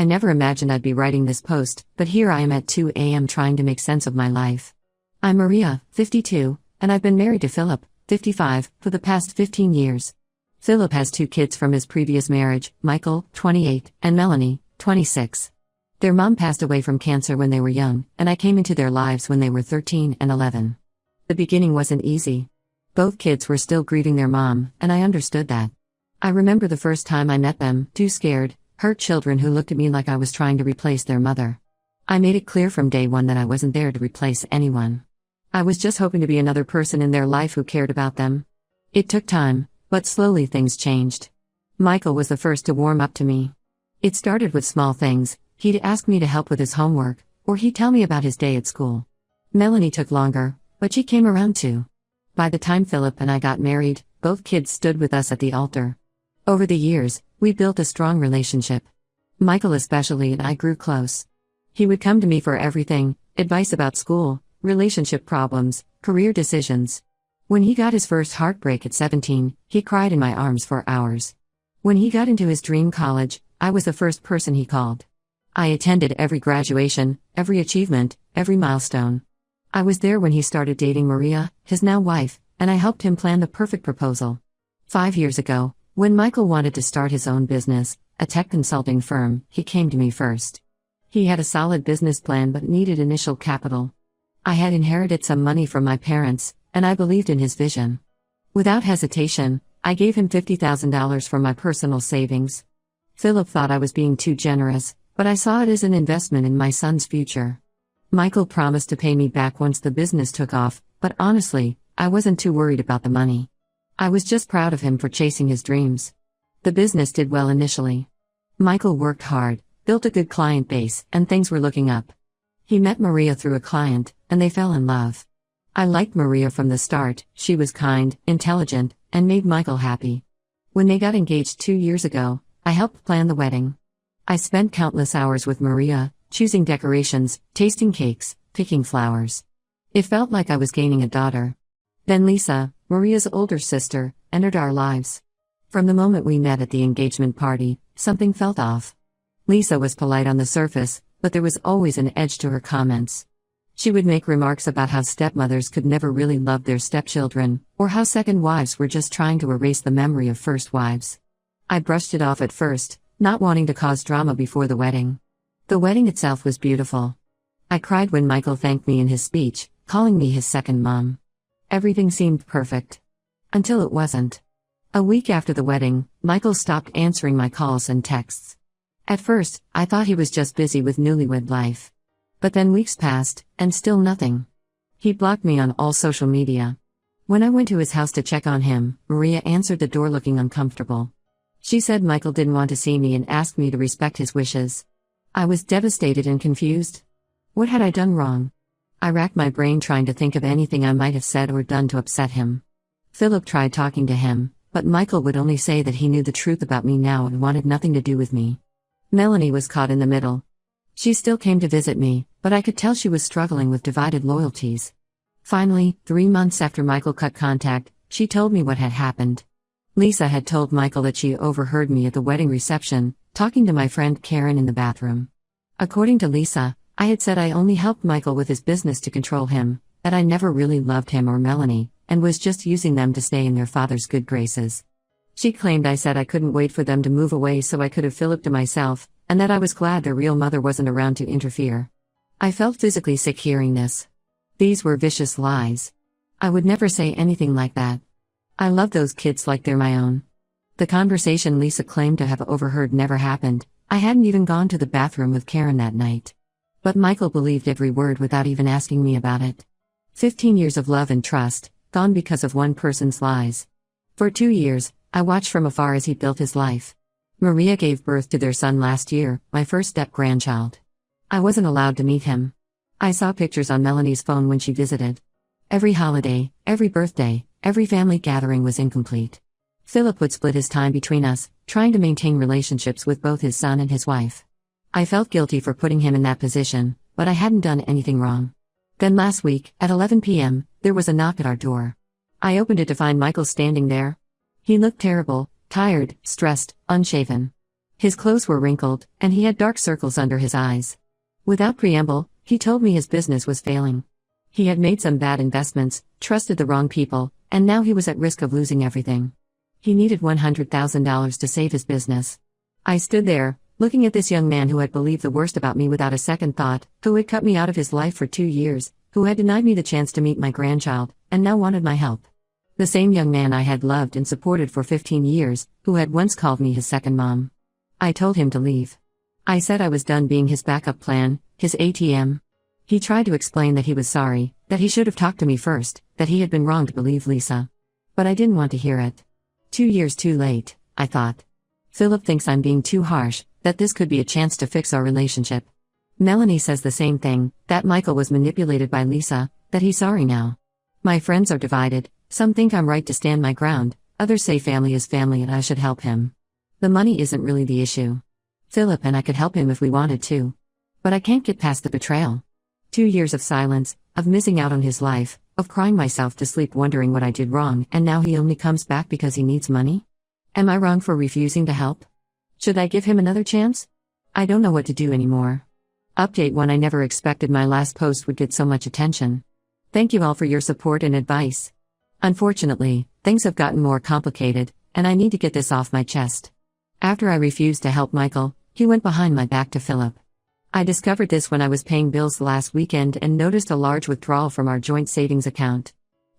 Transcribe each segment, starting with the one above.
I never imagined I'd be writing this post, but here I am at 2 a.m. trying to make sense of my life. I'm Maria, 52, and I've been married to Philip, 55, for the past 15 years. Philip has 2 kids from his previous marriage, Michael, 28, and Melanie, 26. Their mom passed away from cancer when they were young, and I came into their lives when they were 13 and 11. The beginning wasn't easy. Both kids were still grieving their mom, and I understood that. I remember the first time I met them, 2 scared, hurt children who looked at me like I was trying to replace their mother. I made it clear from day one that I wasn't there to replace anyone. I was just hoping to be another person in their life who cared about them. It took time, but slowly things changed. Michael was the first to warm up to me. It started with small things. He'd ask me to help with his homework, or he'd tell me about his day at school. Melanie took longer, but she came around too. By the time Philip and I got married, both kids stood with us at the altar. Over the years, we built a strong relationship. Michael especially and I grew close. He would come to me for everything: advice about school, relationship problems, career decisions. When he got his first heartbreak at 17, he cried in my arms for hours. When he got into his dream college, I was the first person he called. I attended every graduation, every achievement, every milestone. I was there when he started dating Maria, his now wife, and I helped him plan the perfect proposal. 5 years ago, when Michael wanted to start his own business, a tech consulting firm, he came to me first. He had a solid business plan but needed initial capital. I had inherited some money from my parents, and I believed in his vision. Without hesitation, I gave him $50,000 from my personal savings. Philip thought I was being too generous, but I saw it as an investment in my son's future. Michael promised to pay me back once the business took off, but honestly, I wasn't too worried about the money. I was just proud of him for chasing his dreams. The business did well initially. Michael worked hard, built a good client base, and things were looking up. He met Maria through a client, and they fell in love. I liked Maria from the start. She was kind, intelligent, and made Michael happy. When they got engaged 2 years ago, I helped plan the wedding. I spent countless hours with Maria, choosing decorations, tasting cakes, picking flowers. It felt like I was gaining a daughter. Then Lisa, Maria's older sister, entered our lives. From the moment we met at the engagement party, something felt off. Lisa was polite on the surface, but there was always an edge to her comments. She would make remarks about how stepmothers could never really love their stepchildren, or how second wives were just trying to erase the memory of first wives. I brushed it off at first, not wanting to cause drama before the wedding. The wedding itself was beautiful. I cried when Michael thanked me in his speech, calling me his second mom. Everything seemed perfect. Until it wasn't. A week after the wedding, Michael stopped answering my calls and texts. At first, I thought he was just busy with newlywed life. But then weeks passed, and still nothing. He blocked me on all social media. When I went to his house to check on him, Maria answered the door looking uncomfortable. She said Michael didn't want to see me and asked me to respect his wishes. I was devastated and confused. What had I done wrong? I racked my brain trying to think of anything I might have said or done to upset him. Philip tried talking to him, but Michael would only say that he knew the truth about me now and wanted nothing to do with me. Melanie was caught in the middle. She still came to visit me, but I could tell she was struggling with divided loyalties. Finally, 3 months after Michael cut contact, she told me what had happened. Lisa had told Michael that she overheard me at the wedding reception, talking to my friend Karen in the bathroom. According to Lisa, I had said I only helped Michael with his business to control him, that I never really loved him or Melanie, and was just using them to stay in their father's good graces. She claimed I said I couldn't wait for them to move away so I could have Philip to myself, and that I was glad their real mother wasn't around to interfere. I felt physically sick hearing this. These were vicious lies. I would never say anything like that. I love those kids like they're my own. The conversation Lisa claimed to have overheard never happened. I hadn't even gone to the bathroom with Karen that night. But Michael believed every word without even asking me about it. 15 years of love and trust, gone because of one person's lies. For 2 years, I watched from afar as he built his life. Maria gave birth to their son last year, my first step-grandchild. I wasn't allowed to meet him. I saw pictures on Melanie's phone when she visited. Every holiday, every birthday, every family gathering was incomplete. Philip would split his time between us, trying to maintain relationships with both his son and his wife. I felt guilty for putting him in that position, but I hadn't done anything wrong. Then last week, at 11 p.m., there was a knock at our door. I opened it to find Michael standing there. He looked terrible, tired, stressed, unshaven. His clothes were wrinkled, and he had dark circles under his eyes. Without preamble, he told me his business was failing. He had made some bad investments, trusted the wrong people, and now he was at risk of losing everything. He needed $100,000 to save his business. I stood there, looking at this young man who had believed the worst about me without a second thought, who had cut me out of his life for 2 years, who had denied me the chance to meet my grandchild, and now wanted my help. The same young man I had loved and supported for 15 years, who had once called me his second mom. I told him to leave. I said I was done being his backup plan, his ATM. He tried to explain that he was sorry, that he should have talked to me first, that he had been wrong to believe Lisa. But I didn't want to hear it. 2 years too late, I thought. Philip thinks I'm being too harsh, that this could be a chance to fix our relationship. Melanie says the same thing, that Michael was manipulated by Lisa, that he's sorry now. My friends are divided, some think I'm right to stand my ground, others say family is family and I should help him. The money isn't really the issue. Philip and I could help him if we wanted to. But I can't get past the betrayal. 2 years of silence, of missing out on his life, of crying myself to sleep wondering what I did wrong, and now he only comes back because he needs money? Am I wrong for refusing to help? Should I give him another chance? I don't know what to do anymore. Update 1: I never expected my last post would get so much attention. Thank you all for your support and advice. Unfortunately, things have gotten more complicated, and I need to get this off my chest. After I refused to help Michael, he went behind my back to Philip. I discovered this when I was paying bills last weekend and noticed a large withdrawal from our joint savings account.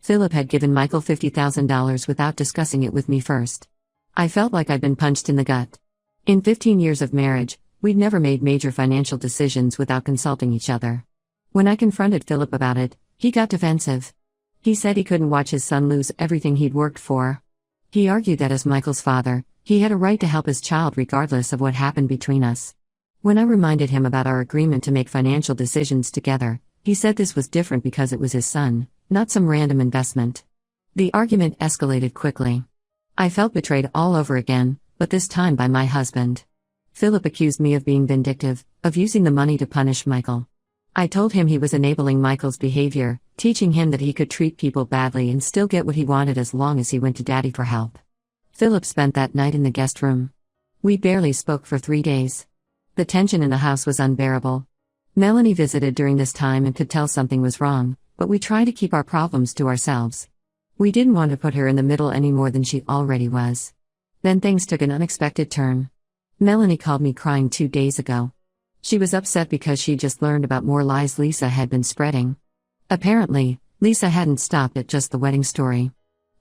Philip had given Michael $50,000 without discussing it with me first. I felt like I'd been punched in the gut. In 15 years of marriage, we'd never made major financial decisions without consulting each other. When I confronted Philip about it, he got defensive. He said he couldn't watch his son lose everything he'd worked for. He argued that as Michael's father, he had a right to help his child regardless of what happened between us. When I reminded him about our agreement to make financial decisions together, he said this was different because it was his son, not some random investment. The argument escalated quickly. I felt betrayed all over again, but this time by my husband. Philip accused me of being vindictive, of using the money to punish Michael. I told him he was enabling Michael's behavior, teaching him that he could treat people badly and still get what he wanted as long as he went to Daddy for help. Philip spent that night in the guest room. We barely spoke for 3 days. The tension in the house was unbearable. Melanie visited during this time and could tell something was wrong, but we tried to keep our problems to ourselves. We didn't want to put her in the middle any more than she already was. Then things took an unexpected turn. Melanie called me crying 2 days ago. She was upset because she just learned about more lies Lisa had been spreading. Apparently, Lisa hadn't stopped at just the wedding story.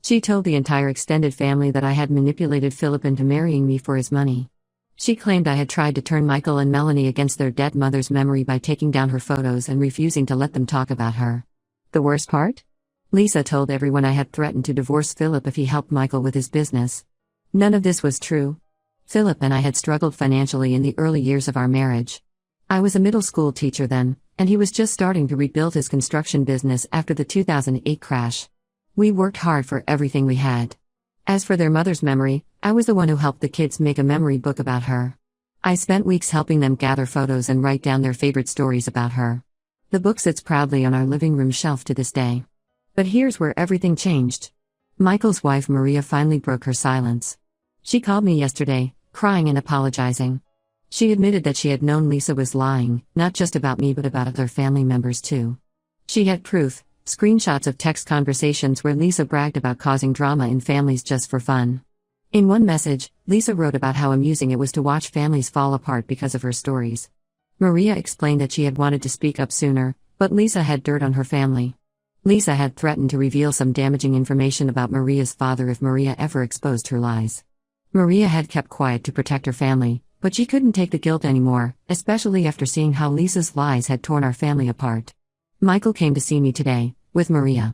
She told the entire extended family that I had manipulated Philip into marrying me for his money. She claimed I had tried to turn Michael and Melanie against their dead mother's memory by taking down her photos and refusing to let them talk about her. The worst part? Lisa told everyone I had threatened to divorce Philip if he helped Michael with his business. None of this was true. Philip and I had struggled financially in the early years of our marriage. I was a middle school teacher then, and he was just starting to rebuild his construction business after the 2008 crash. We worked hard for everything we had. As for their mother's memory, I was the one who helped the kids make a memory book about her. I spent weeks helping them gather photos and write down their favorite stories about her. The book sits proudly on our living room shelf to this day. But here's where everything changed. Michael's wife Maria finally broke her silence. She called me yesterday, crying and apologizing. She admitted that she had known Lisa was lying, not just about me but about other family members too. She had proof, screenshots of text conversations where Lisa bragged about causing drama in families just for fun. In one message, Lisa wrote about how amusing it was to watch families fall apart because of her stories. Maria explained that she had wanted to speak up sooner, but Lisa had dirt on her family. Lisa had threatened to reveal some damaging information about Maria's father if Maria ever exposed her lies. Maria had kept quiet to protect her family, but she couldn't take the guilt anymore, especially after seeing how Lisa's lies had torn our family apart. Michael came to see me today, with Maria.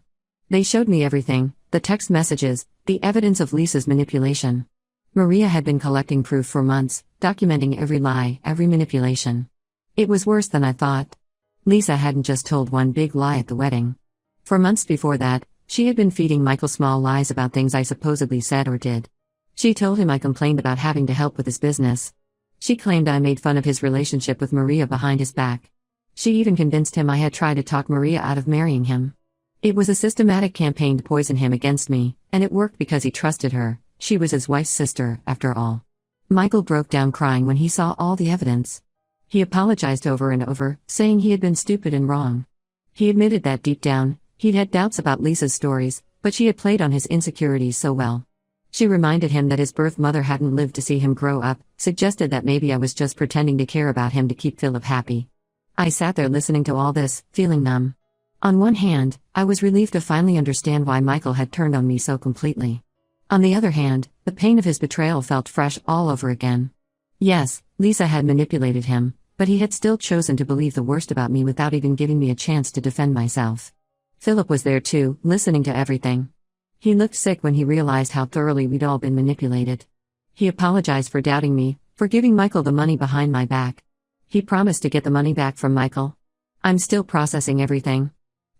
They showed me everything, the text messages, the evidence of Lisa's manipulation. Maria had been collecting proof for months, documenting every lie, every manipulation. It was worse than I thought. Lisa hadn't just told one big lie at the wedding. For months before that, she had been feeding Michael small lies about things I supposedly said or did. She told him I complained about having to help with his business. She claimed I made fun of his relationship with Maria behind his back. She even convinced him I had tried to talk Maria out of marrying him. It was a systematic campaign to poison him against me, and it worked because he trusted her. She was his wife's sister, after all. Michael broke down crying when he saw all the evidence. He apologized over and over, saying he had been stupid and wrong. He admitted that deep down, he'd had doubts about Lisa's stories, but she had played on his insecurities so well. She reminded him that his birth mother hadn't lived to see him grow up, suggested that maybe I was just pretending to care about him to keep Philip happy. I sat there listening to all this, feeling numb. On one hand, I was relieved to finally understand why Michael had turned on me so completely. On the other hand, the pain of his betrayal felt fresh all over again. Yes, Lisa had manipulated him, but he had still chosen to believe the worst about me without even giving me a chance to defend myself. Philip was there too, listening to everything. He looked sick when he realized how thoroughly we'd all been manipulated. He apologized for doubting me, for giving Michael the money behind my back. He promised to get the money back from Michael. I'm still processing everything.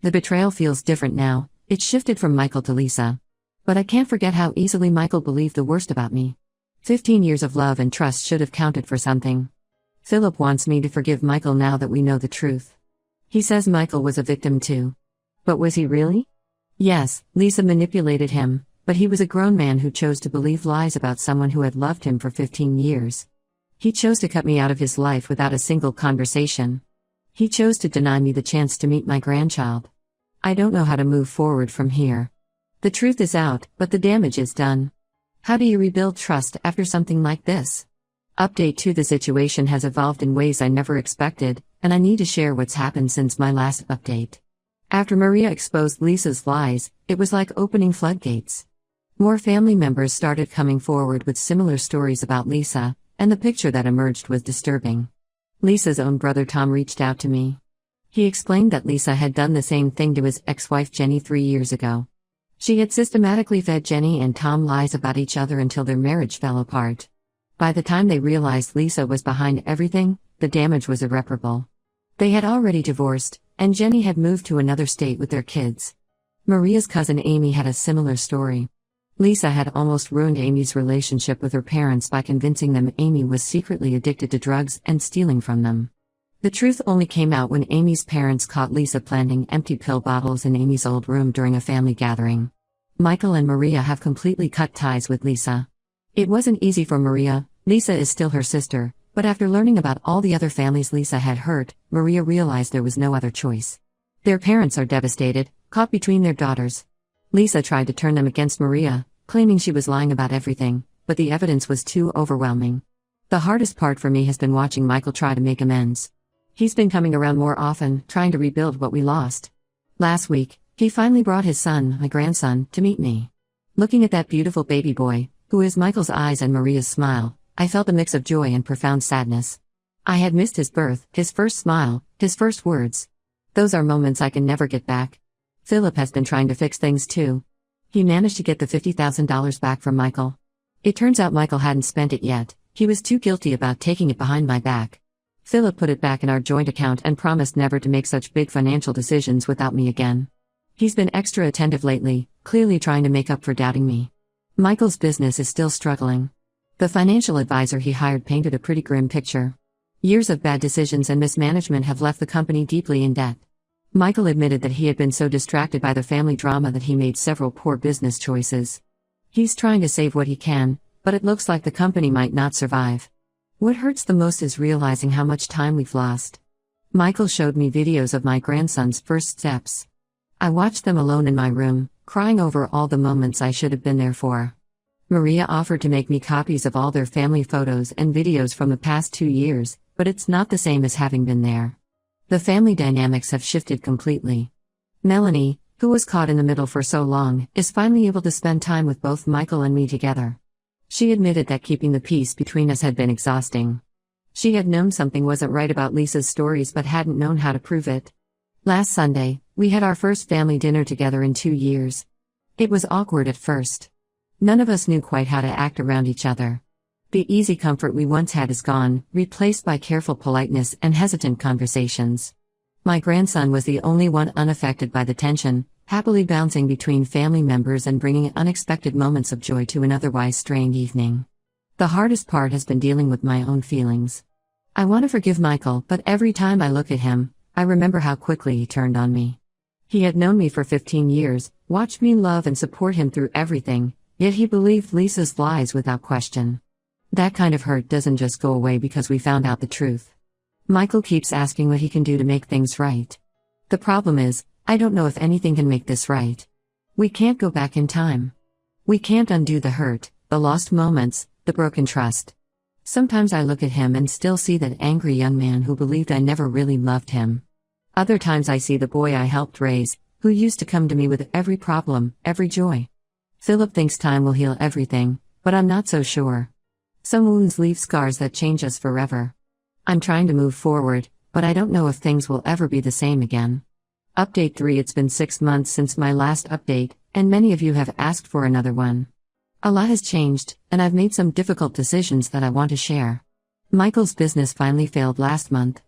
The betrayal feels different now, it shifted from Michael to Lisa. But I can't forget how easily Michael believed the worst about me. 15 years of love and trust should have counted for something. Philip wants me to forgive Michael now that we know the truth. He says Michael was a victim too. But was he really? Yes, Lisa manipulated him, but he was a grown man who chose to believe lies about someone who had loved him for 15 years. He chose to cut me out of his life without a single conversation. He chose to deny me the chance to meet my grandchild. I don't know how to move forward from here. The truth is out, but the damage is done. How do you rebuild trust after something like this? Update 2: The situation has evolved in ways I never expected, and I need to share what's happened since my last update. After Maria exposed Lisa's lies, it was like opening floodgates. More family members started coming forward with similar stories about Lisa, and the picture that emerged was disturbing. Lisa's own brother Tom reached out to me. He explained that Lisa had done the same thing to his ex-wife Jenny 3 years ago. She had systematically fed Jenny and Tom lies about each other until their marriage fell apart. By the time they realized Lisa was behind everything, the damage was irreparable. They had already divorced, and Jenny had moved to another state with their kids. Maria's cousin Amy had a similar story. Lisa had almost ruined Amy's relationship with her parents by convincing them Amy was secretly addicted to drugs and stealing from them. The truth only came out when Amy's parents caught Lisa planting empty pill bottles in Amy's old room during a family gathering. Michael and Maria have completely cut ties with Lisa. It wasn't easy for Maria. Lisa is still her sister, but after learning about all the other families Lisa had hurt, Maria realized there was no other choice. Their parents are devastated, caught between their daughters. Lisa tried to turn them against Maria, claiming she was lying about everything, but the evidence was too overwhelming. The hardest part for me has been watching Michael try to make amends. He's been coming around more often, trying to rebuild what we lost. Last week, he finally brought his son, my grandson, to meet me. Looking at that beautiful baby boy, who is Michael's eyes and Maria's smile, I felt a mix of joy and profound sadness. I had missed his birth, his first smile, his first words. Those are moments I can never get back. Philip has been trying to fix things too. He managed to get the $50,000 back from Michael. It turns out Michael hadn't spent it yet, he was too guilty about taking it behind my back. Philip put it back in our joint account and promised never to make such big financial decisions without me again. He's been extra attentive lately, clearly trying to make up for doubting me. Michael's business is still struggling. The financial advisor he hired painted a pretty grim picture. Years of bad decisions and mismanagement have left the company deeply in debt. Michael admitted that he had been so distracted by the family drama that he made several poor business choices. He's trying to save what he can, but it looks like the company might not survive. What hurts the most is realizing how much time we've lost. Michael showed me videos of my grandson's first steps. I watched them alone in my room, crying over all the moments I should have been there for. Maria offered to make me copies of all their family photos and videos from the past 2 years, but it's not the same as having been there. The family dynamics have shifted completely. Melanie, who was caught in the middle for so long, is finally able to spend time with both Michael and me together. She admitted that keeping the peace between us had been exhausting. She had known something wasn't right about Lisa's stories but hadn't known how to prove it. Last Sunday, we had our first family dinner together in 2 years. It was awkward at first. None of us knew quite how to act around each other. The easy comfort we once had is gone, replaced by careful politeness and hesitant conversations. My grandson was the only one unaffected by the tension, happily bouncing between family members and bringing unexpected moments of joy to an otherwise strained evening. The hardest part has been dealing with my own feelings. I want to forgive Michael, but every time I look at him, I remember how quickly he turned on me. He had known me for 15 years, watched me love and support him through everything, yet he believed Lisa's lies without question. That kind of hurt doesn't just go away because we found out the truth. Michael keeps asking what he can do to make things right. The problem is, I don't know if anything can make this right. We can't go back in time. We can't undo the hurt, the lost moments, the broken trust. Sometimes I look at him and still see that angry young man who believed I never really loved him. Other times I see the boy I helped raise, who used to come to me with every problem, every joy. Philip thinks time will heal everything, but I'm not so sure. Some wounds leave scars that change us forever. I'm trying to move forward, but I don't know if things will ever be the same again. Update 3. It's been 6 months since my last update, and many of you have asked for another one. A lot has changed, and I've made some difficult decisions that I want to share. Michael's business finally failed last month.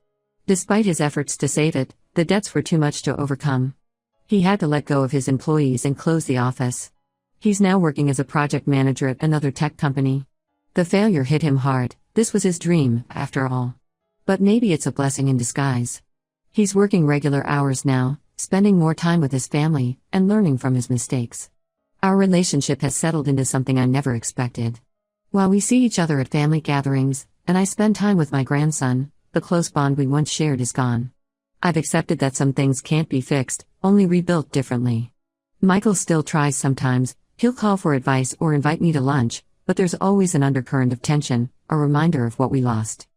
Despite his efforts to save it, the debts were too much to overcome. He had to let go of his employees and close the office. He's now working as a project manager at another tech company. The failure hit him hard. This was his dream, after all. But maybe it's a blessing in disguise. He's working regular hours now, spending more time with his family, and learning from his mistakes. Our relationship has settled into something I never expected. While we see each other at family gatherings, and I spend time with my grandson, the close bond we once shared is gone. I've accepted that some things can't be fixed, only rebuilt differently. Michael still tries sometimes. He'll call for advice or invite me to lunch, but there's always an undercurrent of tension, a reminder of what we lost.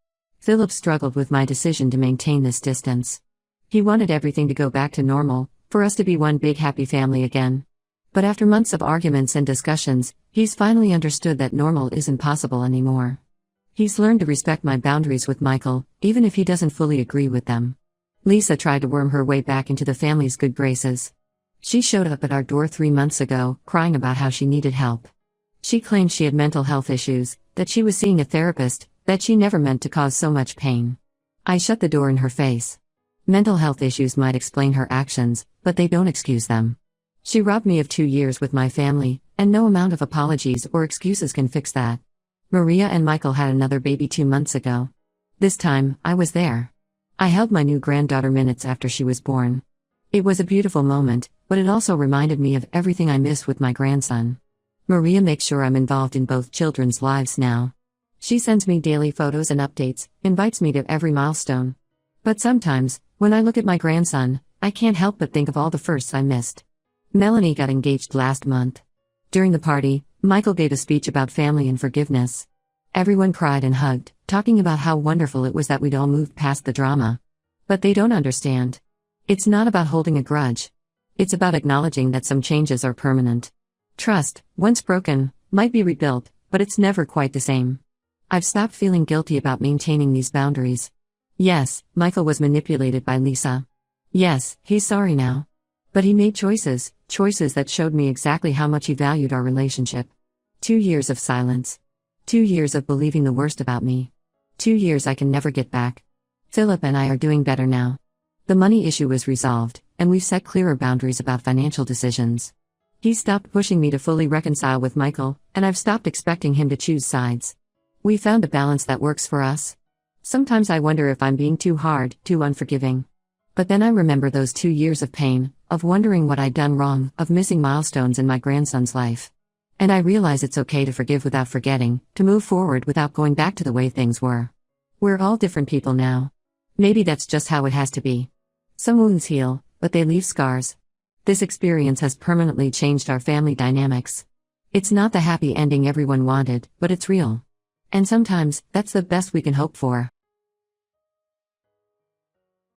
Philip struggled with my decision to maintain this distance. He wanted everything to go back to normal, for us to be one big happy family again. But after months of arguments and discussions, he's finally understood that normal isn't possible anymore. He's learned to respect my boundaries with Michael, even if he doesn't fully agree with them. Lisa tried to worm her way back into the family's good graces. She showed up at our door 3 months ago, crying about how she needed help. She claimed she had mental health issues, that she was seeing a therapist, that she never meant to cause so much pain. I shut the door in her face. Mental health issues might explain her actions, but they don't excuse them. She robbed me of 2 years with my family, and no amount of apologies or excuses can fix that. Maria and Michael had another baby 2 months ago. This time, I was there. I held my new granddaughter minutes after she was born. It was a beautiful moment, but it also reminded me of everything I miss with my grandson. Maria makes sure I'm involved in both children's lives now. She sends me daily photos and updates, invites me to every milestone. But sometimes, when I look at my grandson, I can't help but think of all the firsts I missed. Melanie got engaged last month. During the party, Michael gave a speech about family and forgiveness. Everyone cried and hugged, talking about how wonderful it was that we'd all moved past the drama. But they don't understand. It's not about holding a grudge. It's about acknowledging that some changes are permanent. Trust, once broken, might be rebuilt, but it's never quite the same. I've stopped feeling guilty about maintaining these boundaries. Yes, Michael was manipulated by Lisa. Yes, he's sorry now. But he made choices that showed me exactly how much he valued our relationship. 2 years of silence. 2 years of believing the worst about me. 2 years I can never get back. Philip and I are doing better now. The money issue is resolved, and we've set clearer boundaries about financial decisions. He's stopped pushing me to fully reconcile with Michael, and I've stopped expecting him to choose sides. We found a balance that works for us. Sometimes I wonder if I'm being too hard, too unforgiving. But then I remember those 2 years of pain, of wondering what I'd done wrong, of missing milestones in my grandson's life. And I realize it's okay to forgive without forgetting, to move forward without going back to the way things were. We're all different people now. Maybe that's just how it has to be. Some wounds heal, but they leave scars. This experience has permanently changed our family dynamics. It's not the happy ending everyone wanted, but it's real. And sometimes, that's the best we can hope for.